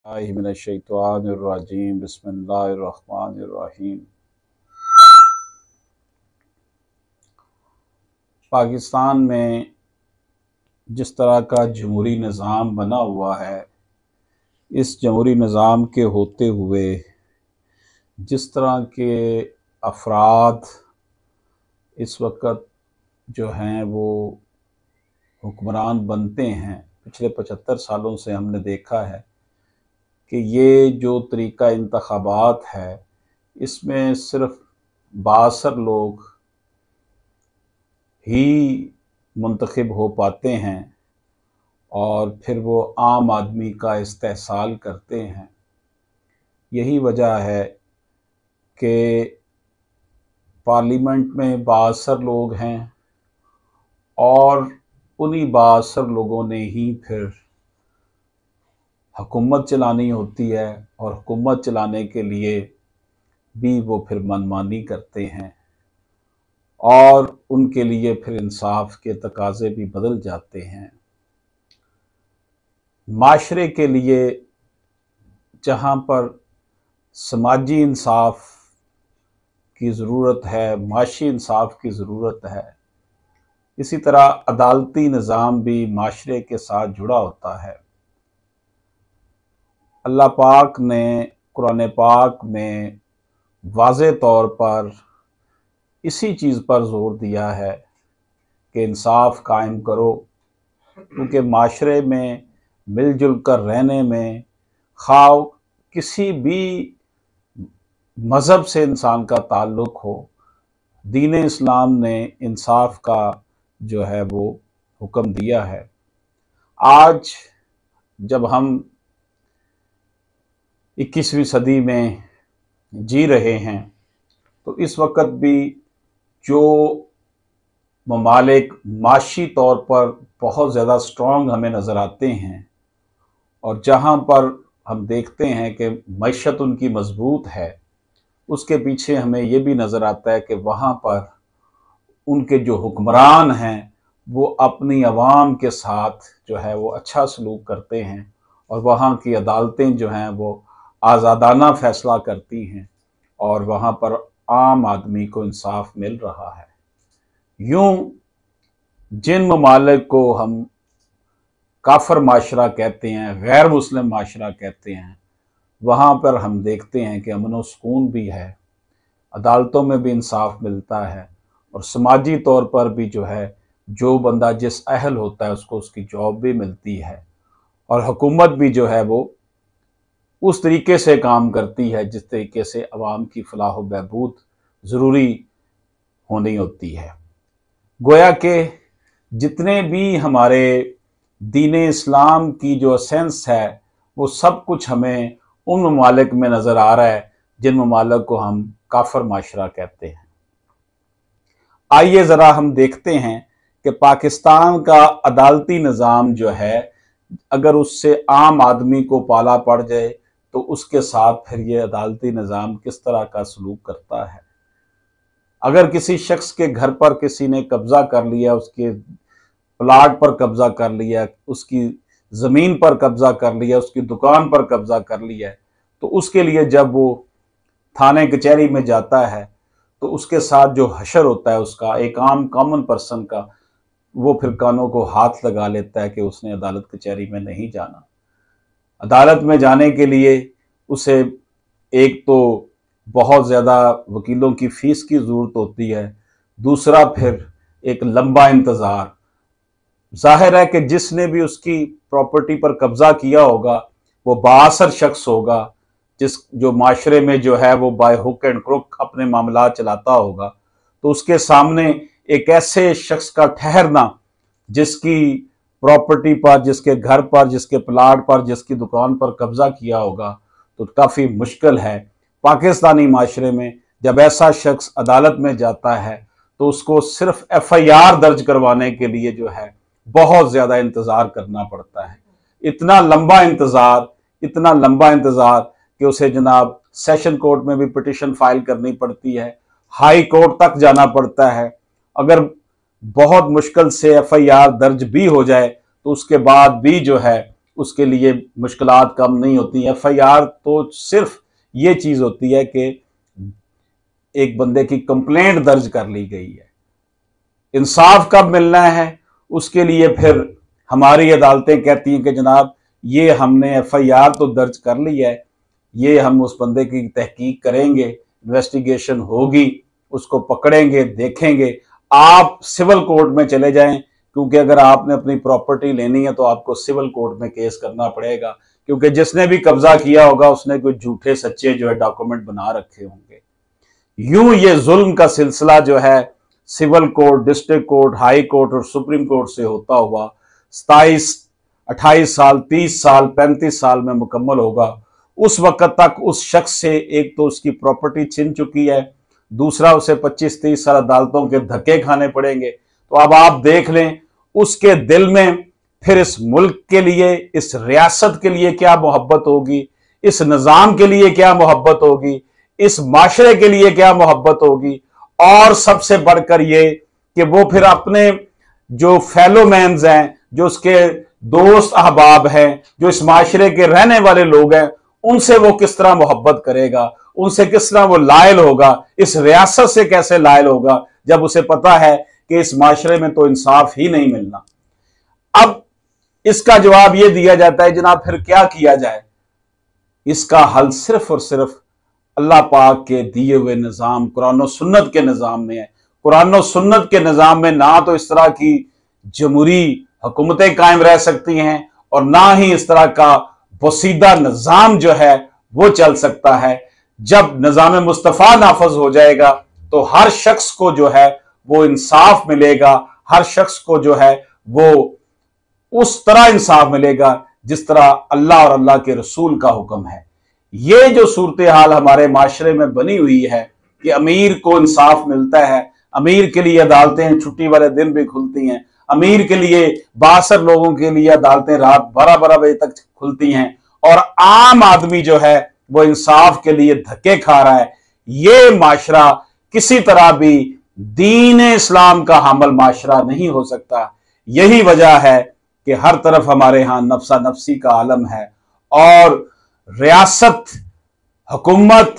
मिनश्शैतानिर्रजीम बिस्मिल्लाहिर्रहमानिर्रहीम। पाकिस्तान में जिस तरह का जमहूरी निज़ाम बना हुआ है, इस जमहूरी निज़ाम के होते हुए जिस तरह के अफराद इस वक्त जो हैं वो हुक्मरान बनते हैं, पिछले 75 सालों से हमने देखा है कि ये जो तरीक़ा इंतख़ाबात है, इसमें सिर्फ़ बासर लोग ही मुंतखब हो पाते हैं और फिर वो आम आदमी का इस्तेहसाल करते हैं। यही वजह है कि पार्लियामेंट में बासर लोग हैं और उन्हीं बासर लोगों ने ही फिर हुकूमत चलानी होती है और हुकूमत चलाने के लिए भी वो फिर मनमानी करते हैं और उनके लिए फिर इंसाफ के तकाज़े भी बदल जाते हैं। माशरे के लिए जहाँ पर समाजी इंसाफ की ज़रूरत है, माशी इंसाफ की ज़रूरत है, इसी तरह अदालती निज़ाम भी माशरे के साथ जुड़ा होता है। अल्लाह पाक ने कुरान पाक में वाज़े तौर पर इसी चीज़ पर ज़ोर दिया है कि इंसाफ कायम करो, क्योंकि माशरे में मिलजुल कर रहने में खाओ किसी भी मज़हब से इंसान का ताल्लुक़ हो, दीन इस्लाम ने इंसाफ का जो है वो हुक्म दिया है। आज जब हम 21वीं सदी में जी रहे हैं तो इस वक्त भी जो ममालिक माशी तौर पर बहुत ज़्यादा स्ट्रॉन्ग हमें नज़र आते हैं और जहाँ पर हम देखते हैं कि मईशत उनकी मजबूत है, उसके पीछे हमें ये भी नज़र आता है कि वहाँ पर उनके जो हुक्मरान हैं वो अपनी आवाम के साथ जो है वो अच्छा सलूक करते हैं और वहाँ की अदालतें जो हैं वो आज़ादाना फ़ैसला करती हैं और वहाँ पर आम आदमी को इंसाफ मिल रहा है। यूँ जिन ममालिक को हम काफिर माशरा कहते हैं, गैर मुस्लिम माशरा कहते हैं, वहाँ पर हम देखते हैं कि अमन व सुकून भी है, अदालतों में भी इंसाफ मिलता है और समाजी तौर पर भी जो है जो बंदा जिस अहल होता है उसको उसकी जॉब भी मिलती है और हुकूमत भी जो है वो उस तरीके से काम करती है जिस तरीके से अवाम की फलाह व बहबूद ज़रूरी होनी होती है। गोया कि जितने भी हमारे दीन इस्लाम की जो सेंस है वो सब कुछ हमें उन ममालिक में नज़र आ रहा है जिन ममालिक को हम काफिर माशरा कहते हैं। आइए ज़रा हम देखते हैं कि पाकिस्तान का अदालती निज़ाम जो है, अगर उससे आम आदमी को पाला पड़ जाए तो उसके साथ फिर ये अदालती निज़ाम किस तरह का सलूक करता है। अगर किसी शख्स के घर पर किसी ने कब्ज़ा कर लिया, उसके प्लाट पर कब्ज़ा कर लिया, उसकी ज़मीन पर कब्ज़ा कर लिया, उसकी दुकान पर कब्ज़ा कर लिया, तो उसके लिए जब वो थाने कचहरी में जाता है तो उसके साथ जो हशर होता है उसका, एक आम कॉमन पर्सन का, वो फिर कानों को हाथ लगा लेता है कि उसने अदालत कचहरी में नहीं जाना। अदालत में जाने के लिए उसे एक तो बहुत ज़्यादा वकीलों की फ़ीस की ज़रूरत होती है, दूसरा फिर एक लंबा इंतज़ार। जाहिर है कि जिसने भी उसकी प्रॉपर्टी पर कब्ज़ा किया होगा वो बाअसर शख्स होगा, जो माशरे में जो है वो बाय हुक एंड क्रुक अपने मामला चलाता होगा, तो उसके सामने एक ऐसे शख्स का ठहरना जिसकी प्रॉपर्टी पर, जिसके घर पर, जिसके प्लाट पर, जिसकी दुकान पर कब्ज़ा किया होगा, तो काफ़ी मुश्किल है। पाकिस्तानी माशरे में जब ऐसा शख्स अदालत में जाता है तो उसको सिर्फ FIR दर्ज करवाने के लिए जो है बहुत ज़्यादा इंतज़ार करना पड़ता है। इतना लंबा इंतज़ार कि उसे जनाब सेशन कोर्ट में भी पिटिशन फाइल करनी पड़ती है, हाई कोर्ट तक जाना पड़ता है। अगर बहुत मुश्किल से FIR दर्ज भी हो जाए तो उसके बाद भी जो है उसके लिए मुश्किलात कम नहीं होती। FIR तो सिर्फ ये चीज़ होती है कि एक बंदे की कंप्लेंट दर्ज कर ली गई है। इंसाफ कब मिलना है उसके लिए फिर हमारी अदालतें कहती हैं कि जनाब ये हमने FIR तो दर्ज कर ली है, ये हम उस बंदे की तहकीक करेंगे, इन्वेस्टिगेशन होगी, उसको पकड़ेंगे, देखेंगे। आप सिविल कोर्ट में चले जाएं, क्योंकि अगर आपने अपनी प्रॉपर्टी लेनी है तो आपको सिविल कोर्ट में केस करना पड़ेगा, क्योंकि जिसने भी कब्जा किया होगा उसने कोई झूठे सच्चे जो है डॉक्यूमेंट बना रखे होंगे। यूं ये जुल्म का सिलसिला जो है civil court, district court, high court और सुप्रीम कोर्ट से होता हुआ 27, 28 साल, 30 साल, 35 साल में मुकम्मल होगा। उस वक्त तक उस शख्स से एक तो उसकी प्रॉपर्टी छिन चुकी है, दूसरा उसे 25-30 साल अदालतों के धक्के खाने पड़ेंगे। तो अब आप देख लें उसके दिल में फिर इस मुल्क के लिए, इस रियासत के लिए क्या मोहब्बत होगी, इस निज़ाम के लिए क्या मोहब्बत होगी, इस माशरे के लिए क्या मोहब्बत होगी। और सबसे बढ़कर ये कि वो फिर अपने जो फेलो मैन्स हैं, जो उसके दोस्त अहबाब हैं, जो इस माशरे के रहने वाले लोग हैं, उनसे वो किस तरह मोहब्बत करेगा, उनसे किस तरह वो लायल होगा, इस रियासत से कैसे लायल होगा जब उसे पता है कि इस माशरे में तो इंसाफ ही नहीं मिलना। अब इसका जवाब ये दिया जाता है जनाब फिर क्या किया जाए। इसका हल सिर्फ और सिर्फ अल्लाह पाक के दिए हुए निज़ाम, कुरान और सुन्नत के निज़ाम में है। कुरान और सुन्नत के निज़ाम में ना तो इस तरह की जमहूरी हुकूमतें कायम रह सकती हैं और ना ही इस तरह का वसीदा निज़ाम जो है वो चल सकता है। जब निज़ाम मुस्तफ़ा नाफज हो जाएगा तो हर शख्स को जो है वो इंसाफ मिलेगा, हर शख्स को जो है वो उस तरह इंसाफ मिलेगा जिस तरह अल्लाह और अल्लाह के रसूल का हुक्म है। ये जो सूरत हाल हमारे माशरे में बनी हुई है कि अमीर को इंसाफ मिलता है, अमीर के लिए अदालतें छुट्टी वाले दिन भी खुलती हैं, अमीर के लिए 62 लोगों के लिए अदालतें रात 12-12 बजे तक खुलती हैं, और आम आदमी जो है वो इंसाफ के लिए धक्के खा रहा है। ये माशरा किसी तरह भी दीन इस्लाम का हामिल माशरा नहीं हो सकता। यही वजह है कि हर तरफ हमारे यहां नफ्सा नफ्सी का आलम है और रियासत, हुकूमत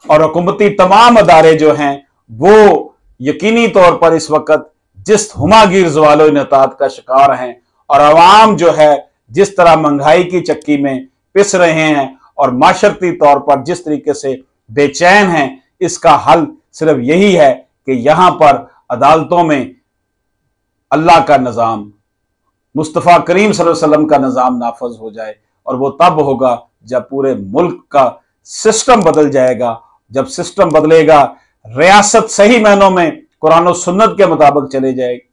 और हुकूमती तमाम अदारे जो हैं वो यकीनी तौर पर इस वक्त जिस हुमागिर ज़वालो इनतात का शिकार हैं और अवाम जो है जिस तरह महंगाई की चक्की में पिस रहे हैं और माशरती तौर पर जिस तरीके से बेचैन हैं, इसका हल सिर्फ यही है कि यहां पर अदालतों में अल्लाह का निज़ाम, मुस्तफ़ा करीम सल्लल्लाहु अलैहि वसल्लम का निज़ाम नाफज हो जाए। और वो तब होगा जब पूरे मुल्क का सिस्टम बदल जाएगा। जब सिस्टम बदलेगा, रियासत सही मायनों में कुरान और सुन्नत के मुताबिक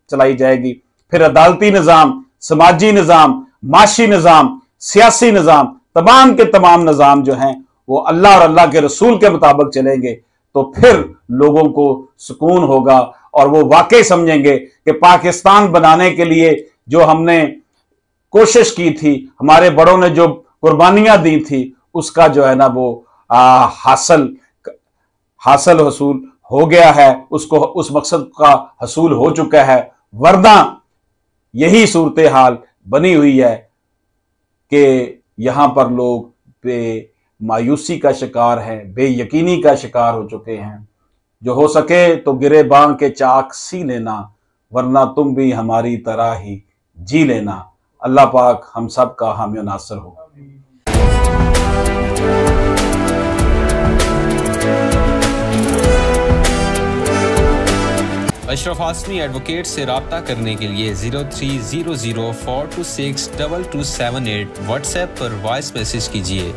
चलाई जाएगी। फिर अदालती निज़ाम, समाजी निज़ाम, माशी निज़ाम, सियासी निज़ाम, तमाम के तमाम निज़ाम जो हैं वो अल्लाह और अल्लाह के रसूल के मुताबिक चलेंगे। तो फिर लोगों को सुकून होगा और वो वाकई समझेंगे कि पाकिस्तान बनाने के लिए जो हमने कोशिश की थी, हमारे बड़ों ने जो कुर्बानियां दी थी, उसका जो है ना वो हासिल हसूल हो गया है, उसको उस मकसद का हसूल हो चुका है। वरना यही सूरत हाल बनी हुई है कि यहां पर लोग मायूसी का शिकार हैं, बेयकीनी का शिकार हो चुके हैं। जो हो सके तो गिरेबान के चाक सी लेना, वरना तुम भी हमारी तरह ही जी लेना। अल्लाह पाक हम सब का हामी और नासिर हो। अशरफ हाशमी एडवोकेट से राब्ता करने के लिए 0300426227 व्हाट्सएप पर वॉइस मैसेज कीजिए।